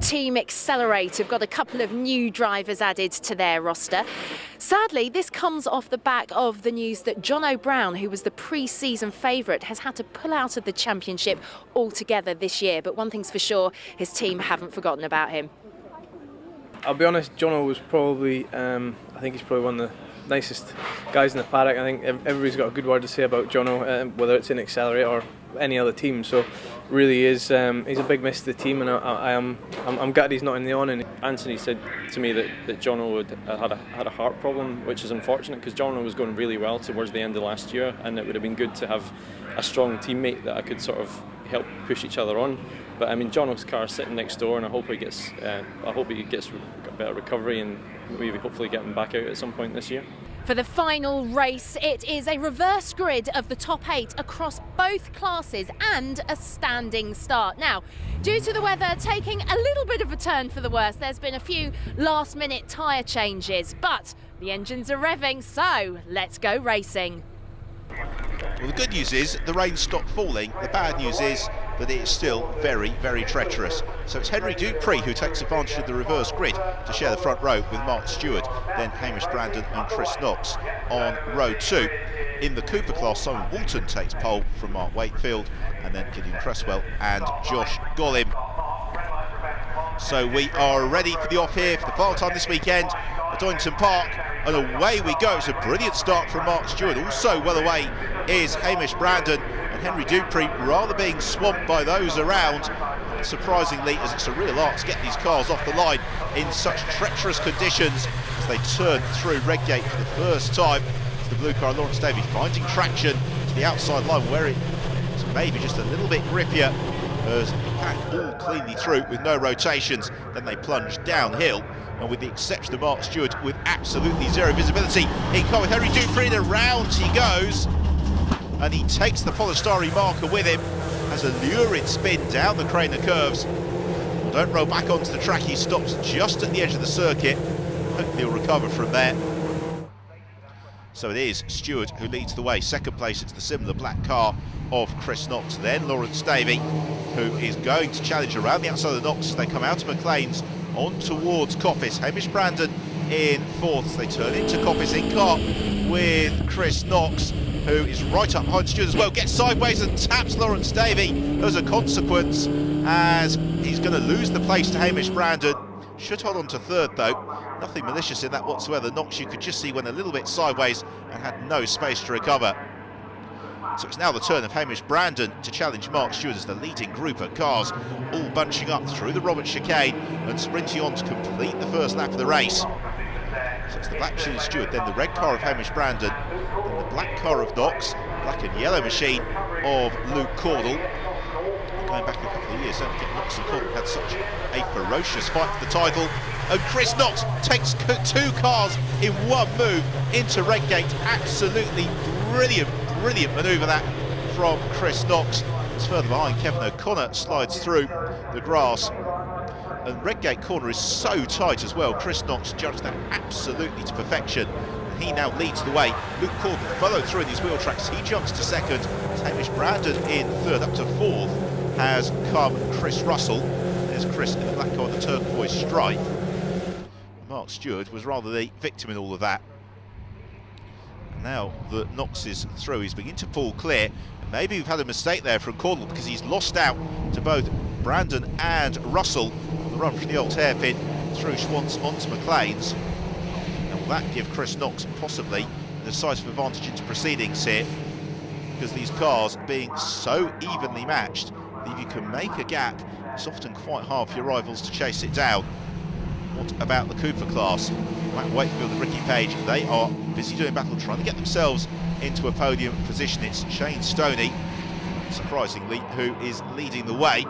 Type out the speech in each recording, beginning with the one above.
Team Accelerate have got a couple of new drivers added to their roster. Sadly, this comes off the back of the news that John O'Brown, who was the pre-season favourite, has had to pull out of the championship altogether this year. But one thing's for sure, his team haven't forgotten about him. I'll be honest, Jono was probably, I think he's probably one of the nicest guys in the paddock. I think everybody's got a good word to say about Jono, whether it's in Accelerate or any other team. So really is, he's a big miss to the team, and I'm gutted he's not in the awning. Anthony said to me that Jono had a heart problem, which is unfortunate because Jono was going really well towards the end of last year, and it would have been good to have a strong teammate that I could sort of help push each other on. But I mean, Jono's car is sitting next door, and I hope he gets a better recovery and maybe hopefully get him back out at some point this year. For the final race, it is a reverse grid of the top 8 across both classes and a standing start. Now, due to the weather taking a little bit of a turn for the worse, there's been a few last-minute tyre changes, but the engines are revving, so let's go racing. Well, the good news is the rain stopped falling. The bad news is that it's still very, very treacherous. So it's Henry Dupree who takes advantage of the reverse grid to share the front row with Mark Stewart, then Hamish Brandon and Chris Knox on row 2. In the Cooper class, Simon Walton takes pole from Mark Wakefield, and then Gideon Cresswell and Josh Gollim. So we are ready for the off here for the final time this weekend at Donington Park, and away we go. It's a brilliant start from Mark Stewart. Also well away is Hamish Brandon, and Henry Dupree rather being swamped by those around. And surprisingly, as it's a real art to get these cars off the line in such treacherous conditions as they turn through Redgate for the first time. It's the blue car, Lawrence Davey, finding traction to the outside line where it's maybe just a little bit grippier, as he packed all cleanly through with no rotations. Then they plunge downhill, and with the exception of Mark Stewart with absolutely zero visibility, in car with Henry Dupree, and around he goes, and he takes the Polystyrene marker with him, has a lurid spin down the Craner curves. Don't roll back onto the track, he stops just at the edge of the circuit. Hopefully he'll recover from there. So it is Stewart who leads the way. Second place, it's the similar black car of Chris Knox, then Lawrence Davey, who is going to challenge around the outside of the Knox as they come out of McLean's on towards Coppice. Hamish Brandon in fourth as they turn into Coppice in car with Chris Knox, who is right up behind Stewart as well, gets sideways and taps Lawrence Davey as a consequence, as he's going to lose the place to Hamish Brandon. Should hold on to third though, nothing malicious in that whatsoever. Knox, you could just see, went a little bit sideways and had no space to recover. So it's now the turn of Hamish Brandon to challenge Mark Stewart as the leading group of cars, all bunching up through the Robert chicane and sprinting on to complete the first lap of the race. So it's the black machine of Stewart, then the red car of Hamish Brandon, then the black car of Knox, black and yellow machine of Luke Cordell. Going back a couple of years, don't forget Knox and Cordell had such a ferocious fight for the title. And Chris Knox takes 2 cars in one move into Redgate. Absolutely brilliant manoeuvre that from Chris Knox. It's further behind, Kevin O'Connor slides through the grass. And Redgate corner is so tight as well. Chris Knox judged that absolutely to perfection. He now leads the way. Luke Cordell followed through in these wheel tracks. He jumps to second. Hamish Brandon in third. Up to fourth has come Chris Russell. There's Chris in the black car with the turquoise stripe. Mark Stewart was rather the victim in all of that. And now that Knox is through, he's beginning to pull clear. And maybe we've had a mistake there from Cordell, because he's lost out to both Brandon and Russell on the run from the old hairpin through Schwantz onto McLean's. And will that give Chris Knox possibly the decisive advantage into proceedings here? Because these cars being so evenly matched, if you can make a gap, it's often quite hard for your rivals to chase it down. What about the Cooper class? Matt Wakefield and Ricky Page, they are busy doing battle, trying to get themselves into a podium position. It's Shane Stoney, surprisingly, who is leading the way.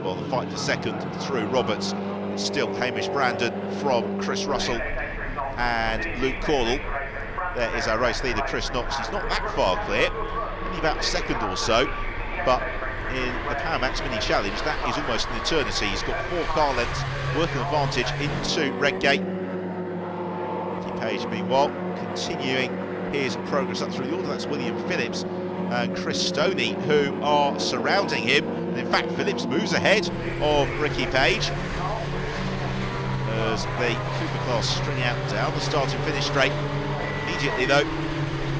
Well, the fight for second through Roberts. Still Hamish Brandon from Chris Russell and Luke Cordell. There is our race leader, Chris Knox. He's not that far clear, only about a second or so, but in the Power Max Mini Challenge, that is almost an eternity. He's got 4 car lengths worth an advantage into Redgate. Ricky Page, meanwhile, continuing his progress up through the order. That's William Phillips and Chris Stoney who are surrounding him. And in fact, Phillips moves ahead of Ricky Page as the Cooper class string out down the start and finish straight. Immediately though,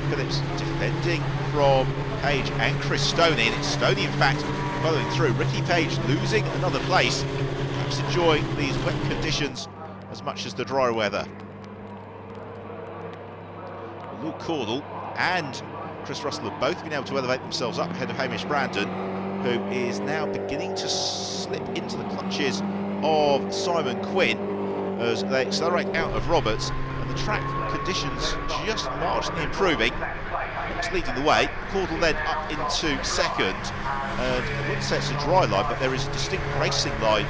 Phillips defending from Page and Chris Stoney, and it's Stoney in fact following through. Ricky Page losing another place, perhaps enjoying these wet conditions as much as the dry weather. Luke Cordell and Chris Russell have both been able to elevate themselves up ahead of Hamish Brandon, who is now beginning to slip into the clutches of Simon Quinn as they accelerate out of Roberts, and the track conditions just marginally improving. It's leading the way. Cordell then up into second, and I wouldn't say it's a dry line, but there is a distinct racing line.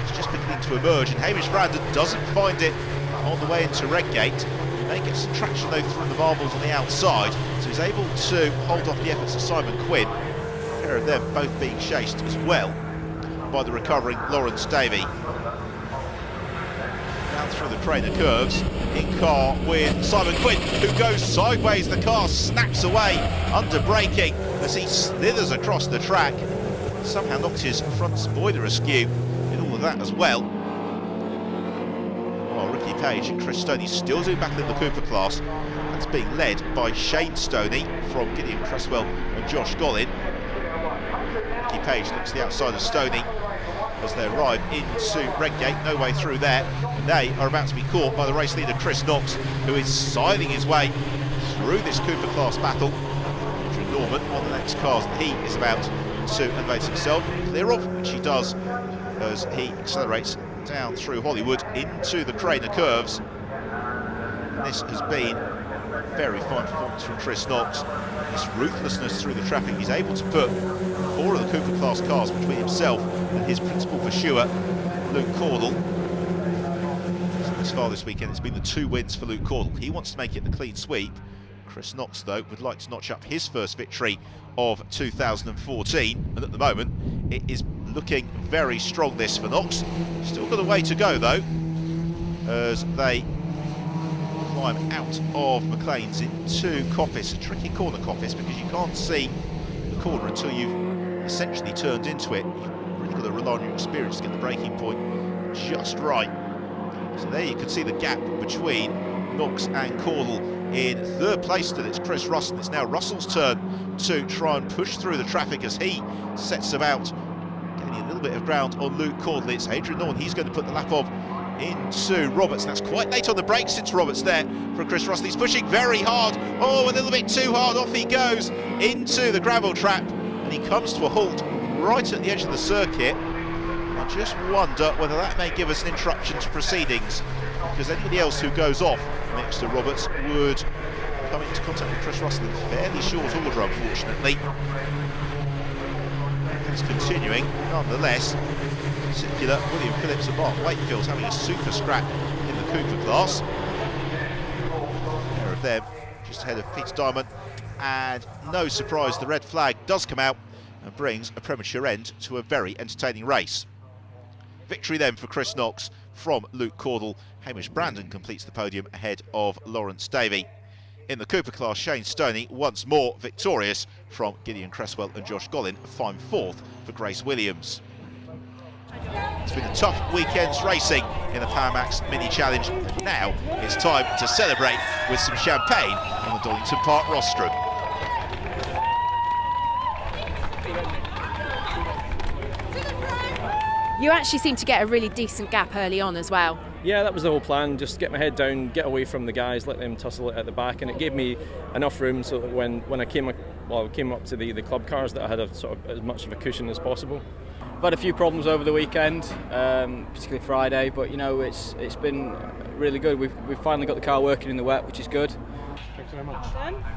It's just beginning to emerge, and Hamish Brandon doesn't find it on the way into Redgate. He may get some traction though through the marbles on the outside, so he's able to hold off the efforts of Simon Quinn. A pair of them both being chased as well by the recovering Lawrence Davey. Down through the trainer curves, in car with Simon Quinn, who goes sideways. The car snaps away under braking as he slithers across the track. Somehow knocked his front spoiler askew in all of that as well. While Ricky Page and Chris Stoney still doing battle in the Cooper class. That's being led by Shane Stoney from Gideon Cresswell and Josh Gollin. Ricky Page looks to the outside of Stoney as they arrive into Redgate, no way through there. And they are about to be caught by the race leader Chris Knox, who is sidling his way through this Cooper class battle. Adrian Norman, one of the next cars that he is about to elevate himself clear of, which he does as he accelerates down through Hollywood into the Craner curves. And this has been a very fine performance from Chris Knox. This ruthlessness through the traffic, he's able to put 4 of the Cooper class cars between himself and his principal pursuer, Luke Cordell. So this far this weekend, it's been the 2 wins for Luke Cordell. He wants to make it the clean sweep. Chris Knox, though, would like to notch up his first victory of 2014, and at the moment, it is looking very strong, this for Knox. Still got a way to go, though, as they climb out of McLean's into Coppice, a tricky corner Coppice, because you can't see the corner until you've essentially turned into it. You've really got to rely on your experience to get the braking point just right. So there you can see the gap between Knox and Cordell. In third place still, it's Chris Russell. It's now Russell's turn to try and push through the traffic as he sets about getting a little bit of ground on Luke Cordell. It's Adrian Norman, he's going to put the lap of into Roberts. That's quite late on the brakes since Roberts there for Chris Russell. He's pushing very hard. Oh, a little bit too hard. Off he goes into the gravel trap, and he comes to a halt right at the edge of the circuit. I just wonder whether that may give us an interruption to proceedings, because anybody else who goes off next to Roberts would come into contact with Chris Russell in fairly short order, unfortunately. It's continuing, nonetheless. Particular William Phillips and Mark Wakefield having a super scrap in the Cooper class. A pair of them just ahead of Peter Diamond, and no surprise, the red flag does come out and brings a premature end to a very entertaining race. Victory then for Chris Knox from Luke Cordell. Hamish Brandon completes the podium ahead of Lawrence Davey. In the Cooper class, Shane Stoney once more victorious from Gideon Cresswell and Josh Gollin, a fine 4th for Grace Williams. It's been a tough weekend's racing in the Powermax Mini Challenge. Now it's time to celebrate with some champagne on the Donington Park rostrum. You actually seem to get a really decent gap early on as well. Yeah, that was the whole plan, just get my head down, get away from the guys, let them tussle it at the back, and it gave me enough room so that when I came up to the club cars, that I had as much of a cushion as possible. I've had a few problems over the weekend, particularly Friday, but you know it's been really good. We've finally got the car working in the wet, which is good. Thanks very much.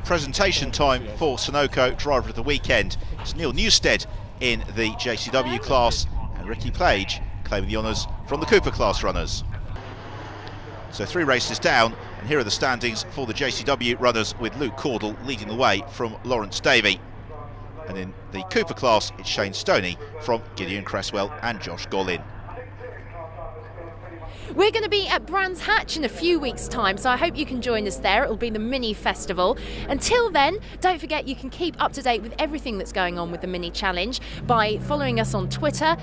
Presentation time for Sunoco driver of the weekend. It's Neil Newstead in the JCW class, and Ricky Page claiming the honours from the Cooper class runners. So 3 races down, and here are the standings for the JCW runners, with Luke Cordell leading the way from Lawrence Davey. And in the Cooper class, it's Shane Stoney from Gideon Cresswell and Josh Gollin. We're going to be at Brands Hatch in a few weeks' time, so I hope you can join us there. It'll be the mini festival. Until then, don't forget you can keep up to date with everything that's going on with the mini challenge by following us on Twitter,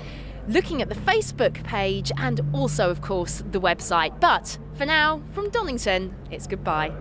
looking at the Facebook page, and also, of course, the website. But for now, from Donington, it's goodbye.